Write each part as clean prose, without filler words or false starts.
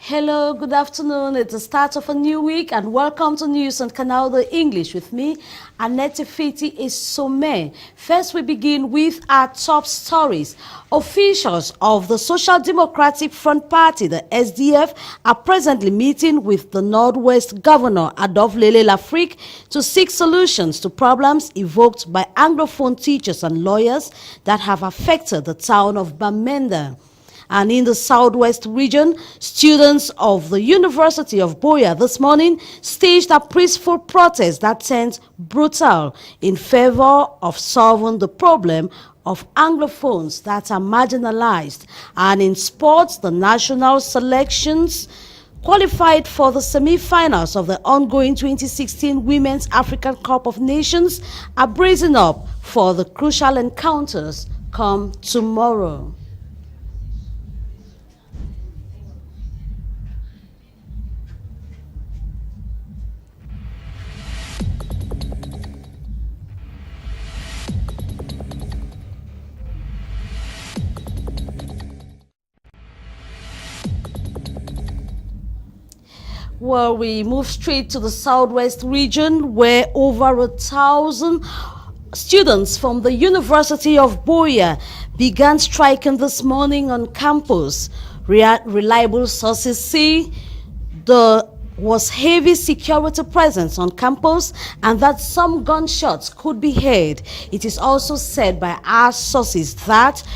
Hello, good afternoon. It's the start of a new week and welcome to News on Canal the English with me, Annette Effeti Essome. First, we begin with our top stories. Officials of the Social Democratic Front Party, the SDF, are presently meeting with the Northwest Governor Adolphe Lafrique to seek solutions to problems evoked by Anglophone teachers and lawyers that have affected the town of Bamenda. And in the southwest region, students of the University of Boya this morning staged a peaceful protest that turned brutal in favor of solving the problem of Anglophones that are marginalized. And in sports, the national selections qualified for the semi-finals of the ongoing 2016 Women's African Cup of Nations are bracing up for the crucial encounters come tomorrow. Well, we move straight to the southwest region where over 1,000 students from the University of Boya began striking this morning on campus. Reliable sources say there was heavy security presence on campus and that some gunshots could be heard. It is also said by our sources that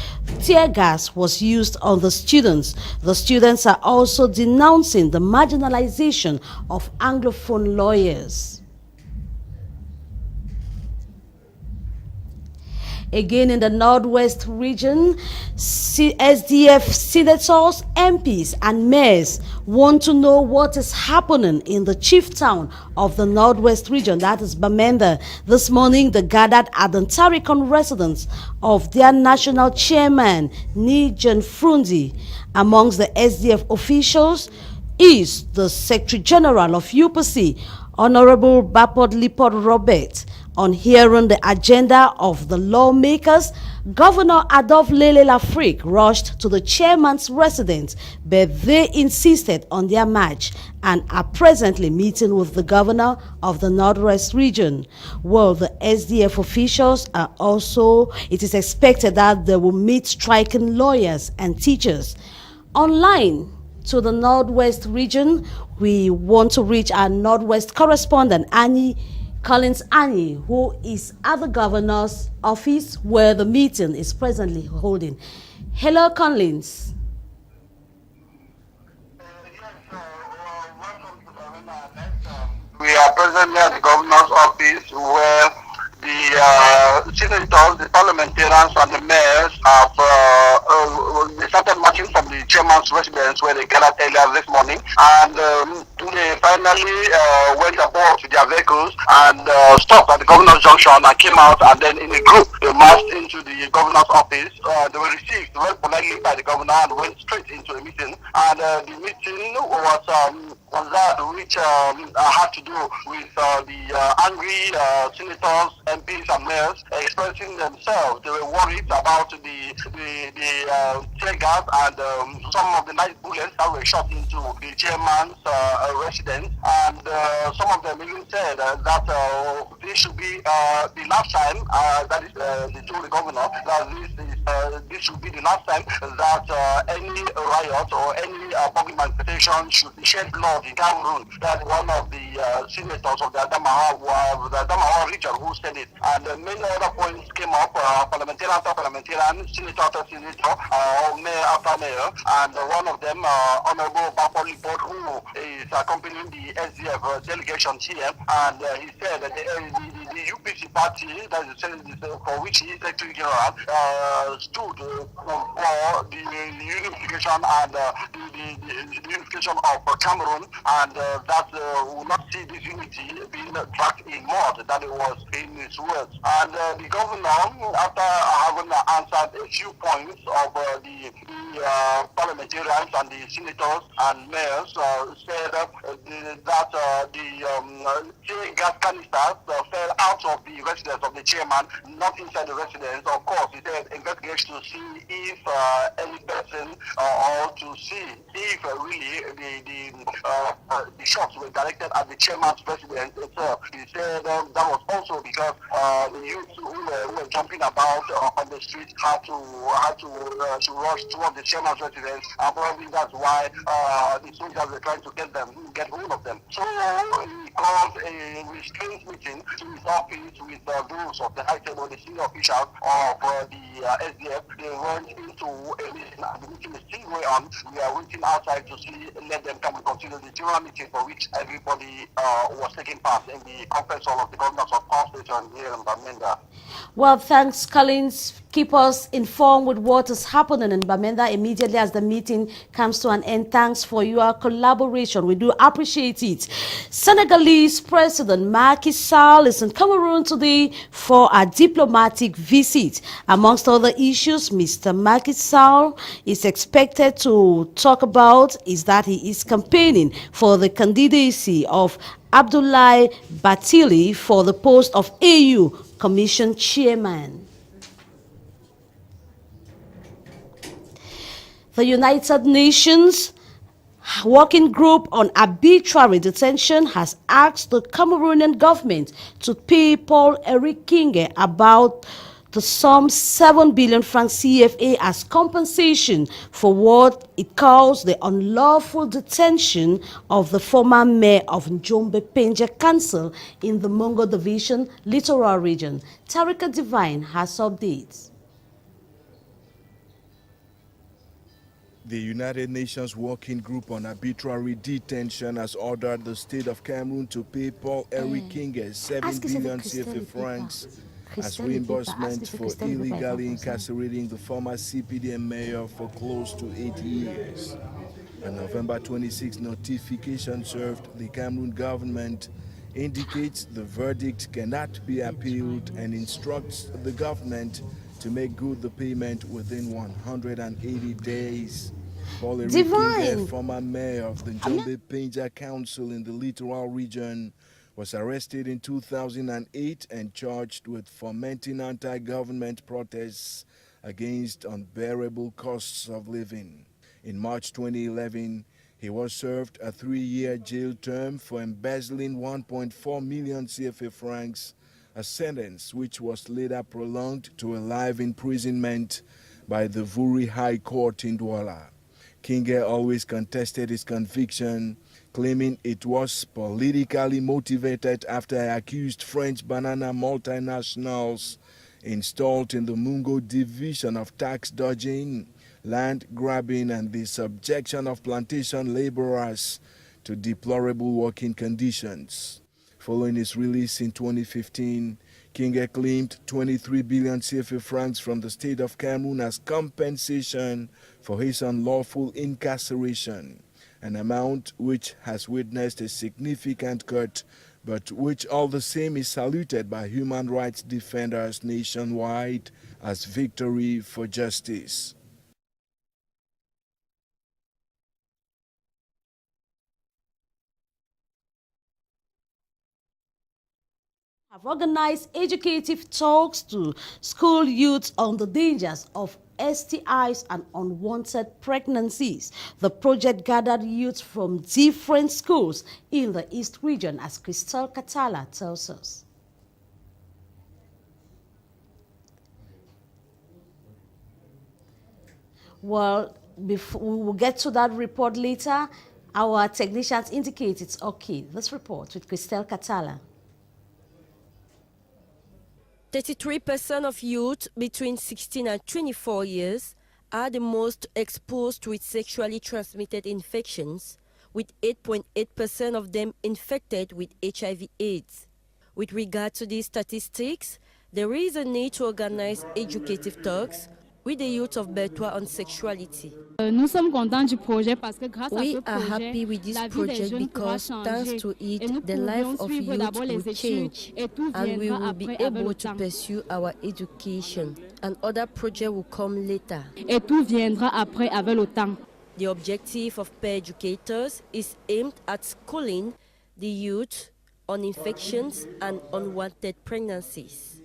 tear gas was used on the students. The students are also denouncing the marginalization of Anglophone lawyers. Again, in the Northwest region, SDF senators, MPs, and mayors want to know what is happening in the chief town of the Northwest region, that is Bamenda. This morning, they gathered at the Tarikon residence of their national chairman, Nijan Frundi. Amongst the SDF officials is the Secretary General of UPC, Honorable Bapod Lipod Robert. On hearing the agenda of the lawmakers, Governor Adolphe Lafrique rushed to the chairman's residence, but they insisted on their march and are presently meeting with the governor of the Northwest region. Well, the SDF officials are also, it is expected that they will meet striking lawyers and teachers. Online to the Northwest region, we want to reach our Northwest correspondent, Annie Collins Annie, who is at the governor's office where the meeting is presently holding. Hello, Collins. We are presently at the governor's office where the senators, the parliamentarians, and the mayors have they started marching from the chairman's residence where they gathered earlier this morning, and they finally went aboard to their vehicles and stopped at the governor's junction and came out, and then in a group they marched into the governor's office. They were received very politely by the governor and went straight into a meeting, and the meeting was that which had to do with the angry senators, MPs, and mayors expressing themselves. They were worried about the tear gas and some of the nice bullets that were shot into the chairman's residence, and some of them even said that this should be the last time, that is, they told the governor that this should be the last time that any riot or any public manifestation should shed blood in Cameroon. That's one of the senators of the Adamawa region who said it. And many other points came up, parliamentarian after parliamentarian, senator after senator, mayor after mayor, and one of them, Honorable Bapod Lipod, who is accompanying the SDF delegation here, and he said that the UPC party, that is for which he is Secretary General, stood for the unification and the unification of Cameroon, and that will not see this unity being dragged in mud, that it was in his words. And the governor, after having answered a few points of the the parliamentarians and the senators and mayors said that the tear gas canisters fell out of the residence of the chairman, not inside the residence. Of course, he said investigation to see if any person or to see if really the shots were directed at the chairman's residence itself. He said that was also because the youths who were jumping about on the street had to rush towards the chairman's residence, and probably that's why the soldiers were trying to get hold of them. So he called a restraint meeting to his office with those of the high table, the senior officials of the SDF. They went into a meeting, and the meeting is still going on. We are waiting outside to see, let them come and continue the general meeting for which everybody was taking part in the conference hall of the governors of all states here in Bamenda. Well, thanks, Collins. Keep us informed with what is happening in Bamenda immediately as the meeting comes to an end. Thanks for your collaboration. We do appreciate it. Senegalese President Macky Sall is in Cameroon today for a diplomatic visit. Amongst other issues, Mr. Macky Sall is expected to talk about is that he is campaigning for the candidacy of Abdoulaye Bathily for the post of AU Commission Chairman. The United Nations Working Group on Arbitrary Detention has asked the Cameroonian government to pay Paul-Henri Kinge about the sum 7 billion francs CFA as compensation for what it calls the unlawful detention of the former mayor of Njombe Penja Council in the Mongo Division littoral region. Tarika Divine has updates. The United Nations Working Group on Arbitrary Detention has ordered the state of Cameroon to pay Paul-Henri Kinge 7 billion CFA francs as reimbursement for illegally incarcerating the former CPDM mayor for close to 8 years. A November 26 notification served the Cameroon government indicates the verdict cannot be appealed and instructs the government to make good the payment within 180 days. Paul-Henri Kinge, former mayor of the Njombe Penja Council in the littoral region, was arrested in 2008 and charged with fomenting anti-government protests against unbearable costs of living. In March 2011, he was served a 3-year jail term for embezzling 1.4 million CFA francs, a sentence which was later prolonged to a life imprisonment by the Vuri High Court in Douala. Kinge always contested his conviction, claiming it was politically motivated after he accused French banana multinationals installed in the Mungo division of tax dodging, land grabbing, and the subjection of plantation laborers to deplorable working conditions. Following his release in 2015, Kinge claimed 23 billion CFA francs from the state of Cameroon as compensation for his unlawful incarceration, an amount which has witnessed a significant cut, but which all the same is saluted by human rights defenders nationwide as victory for justice. Have organized educative talks to school youths on the dangers of STIs and unwanted pregnancies. The project gathered youth from different schools in the East region, as Crystal Catala tells us. Well, before we will get to that report later, our technicians indicate it's okay. This report with Crystal Catala. 33% of youth between 16 and 24 years are the most exposed to sexually transmitted infections, with 8.8% of them infected with HIV/AIDS. With regard to these statistics, there is a need to organize educative talks with the youth of Bertois on sexuality. Nous sommes contents du projet parce que grâce à We ce are projet, happy with this la vie des project jeunes pourra because changer thanks to et it, nous the life pourrions of suivre youth d'abord les will études change et tout and we viendra will be après avec able le to temps. pursue our education and other projects will come later. Et tout viendra après avec le temps. The objective of peer educators is aimed at schooling the youth on infections and unwanted pregnancies.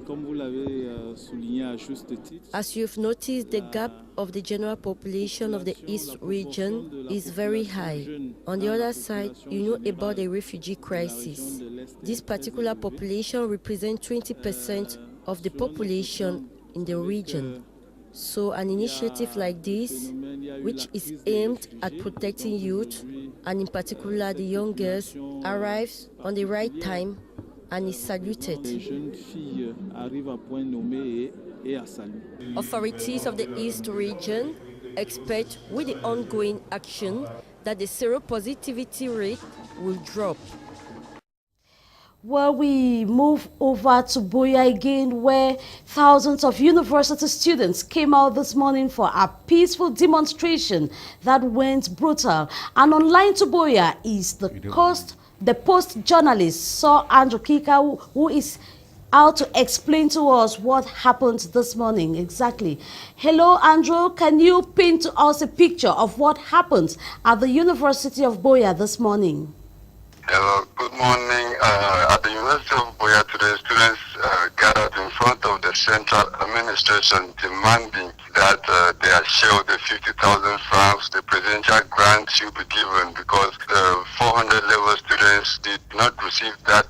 Comme vous l'avez souligné à juste titre, As you've noticed, the gap of the general population of the East region is very high. On the other side, you know about the refugee crisis. This particular population represents 20% of the population in the region. So an initiative like this, which is aimed at protecting youth, and in particular the young girls, arrives on the right time and is saluted. les jeunes filles arrivent à point nommé et à salut. Authorities of the East region expect with the ongoing action that the seropositivity rate will drop. Well, we move over to Boya again, where thousands of university students came out this morning for a peaceful demonstration that went brutal. And online to Boya is the Post journalist, Sir Andrew Kika, who is out to explain to us what happened this morning exactly. Hello, Andrew. Can you paint to us a picture of what happened at the University of Boya this morning? Hello, good morning. At the University of Boya today, students gathered in front of the central administration demanding that their share of the 50,000 francs, the presidential grant, should be given because 400 level students did not receive that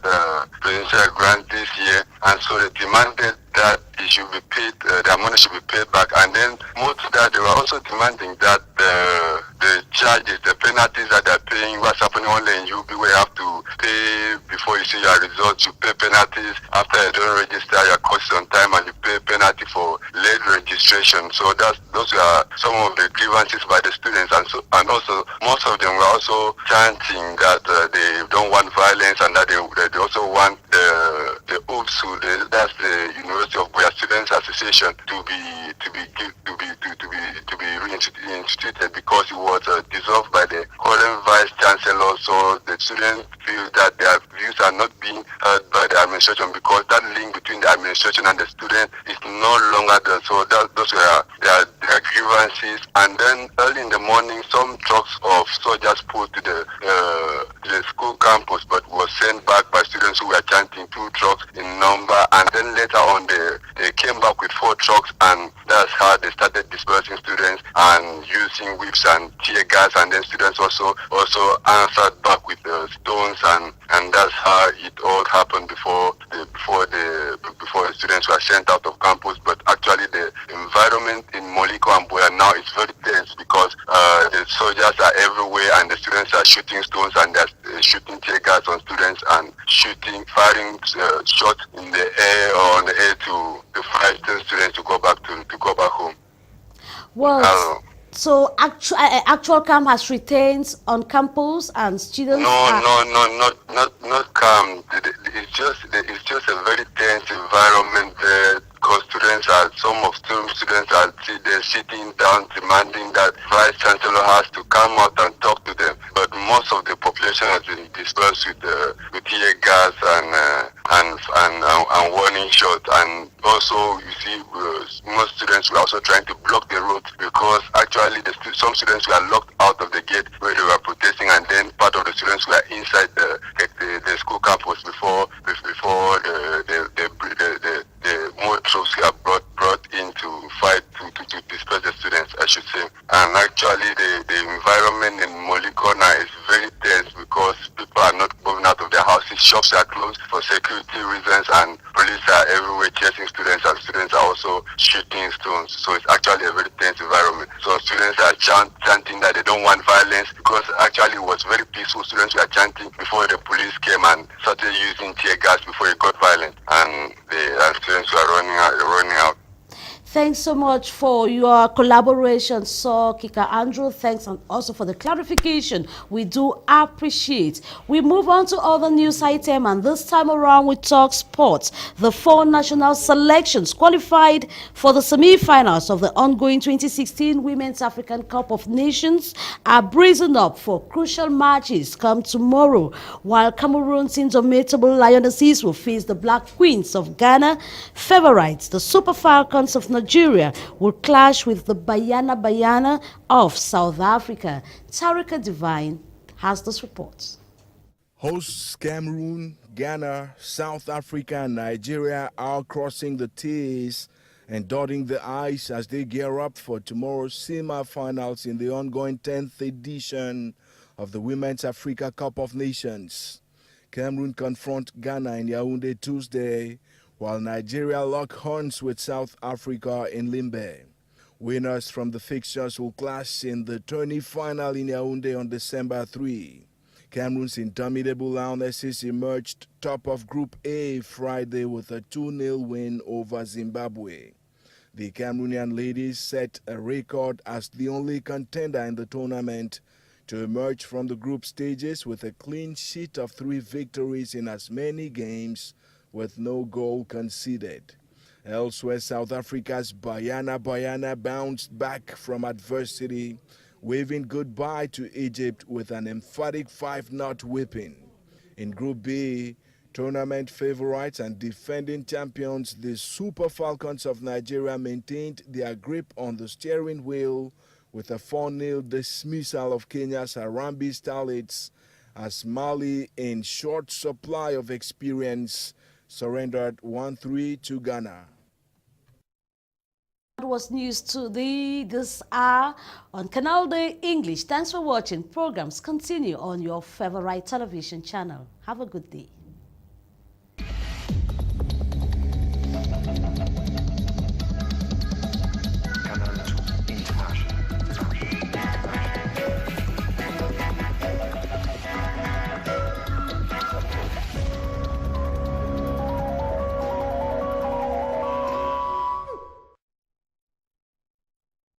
presidential grant this year, and so they demanded that it should be paid, their money should be paid back. And then more to that, they were also demanding that the charges, the penalties that they're paying, what's happening only in UB, where you have to pay before you see your results, you pay penalties after you don't register your courses on time, and you pay penalty for late registration. So those are some of the grievances by the students, and also most of them were also chanting that they don't want violence, and that they also want the UPSU, that's the University of Boya Students Association, to be reinstituted because it was dissolved by the current vice chancellor. So the students feel that their views are not being heard by the administration because that link between the administration and the student is no longer there. So those were their grievances. And then early in the morning, some trucks of soldiers pulled to the school campus, but was sent back by students who were chanting, 2 trucks in number. And then later on, they came back with 4 trucks, and that's how they started dispersing students and using whips and tear gas. And then students also answered back with stones, and that's how it all happened before the students were sent out of campus. But actually, the environment in Moliko and Boya now is very tense because the soldiers are everywhere, and the students are shooting stones, and they're shooting tear gas on students and firing shots in the air or on the air to frighten students to go back home. Well, so actual camp has retained on campus, and students. Not camp. It's just a very tense environment there. Because some students are they're sitting down demanding that vice chancellor has to come out and talk to them. But most of the population has been dispersed with tear gas and warning shots. And also, you see, most students were also trying to block the road because actually some students were locked out of the gate where they were protesting, and then part of the students were inside the school campus before the more troops were brought in to fight to disperse the students, I should say. And actually, the environment in Molikona is very tense because people are not moving out of their houses. Shops are closed for security reasons, and police are everywhere chasing students, and students are also shooting stones. So it's actually a very tense environment. So students are chanting that they don't want violence because actually it was very peaceful. Students were chanting before the police came and started using tear gas before it got violent, and students were running out. Thanks so much for your collaboration, Sir Kika Andrew. Thanks, and also for the clarification. We do appreciate. We move on to other news item, and this time around we talk sports. The 4 national selections qualified for the semi-finals of the ongoing 2016 Women's African Cup of Nations are brazen up for crucial matches come tomorrow, while Cameroon's indomitable Lionesses will face the Black Queens of Ghana. Favorites, the Super Falcons of Nigeria, will clash with the Bayana of South Africa. Tarika Divine has this report. Hosts Cameroon, Ghana, South Africa, and Nigeria are crossing the T's and dotting the I's as they gear up for tomorrow's semi-finals in the ongoing 10th edition of the Women's Africa Cup of Nations. Cameroon confront Ghana in Yaoundé Tuesday, while Nigeria lock horns with South Africa in Limbe. Winners from the fixtures will clash in the tourney final in Yaoundé on December 3. Cameroon's indomitable Lionesses emerged top of Group A Friday with a 2-0 win over Zimbabwe. The Cameroonian ladies set a record as the only contender in the tournament to emerge from the group stages with a clean sheet of 3 victories in as many games with no goal conceded. Elsewhere, South Africa's Bayana bounced back from adversity, waving goodbye to Egypt with an emphatic 5-0 whipping. In Group B, tournament favorites and defending champions, the Super Falcons of Nigeria maintained their grip on the steering wheel with a 4-0 dismissal of Kenya's Harambee Starlets as Mali, in short supply of experience, surrendered 1-3 to Ghana. That was news today, this hour on Canal Day English. Thanks for watching. Programs continue on your favorite television channel. Have a good day.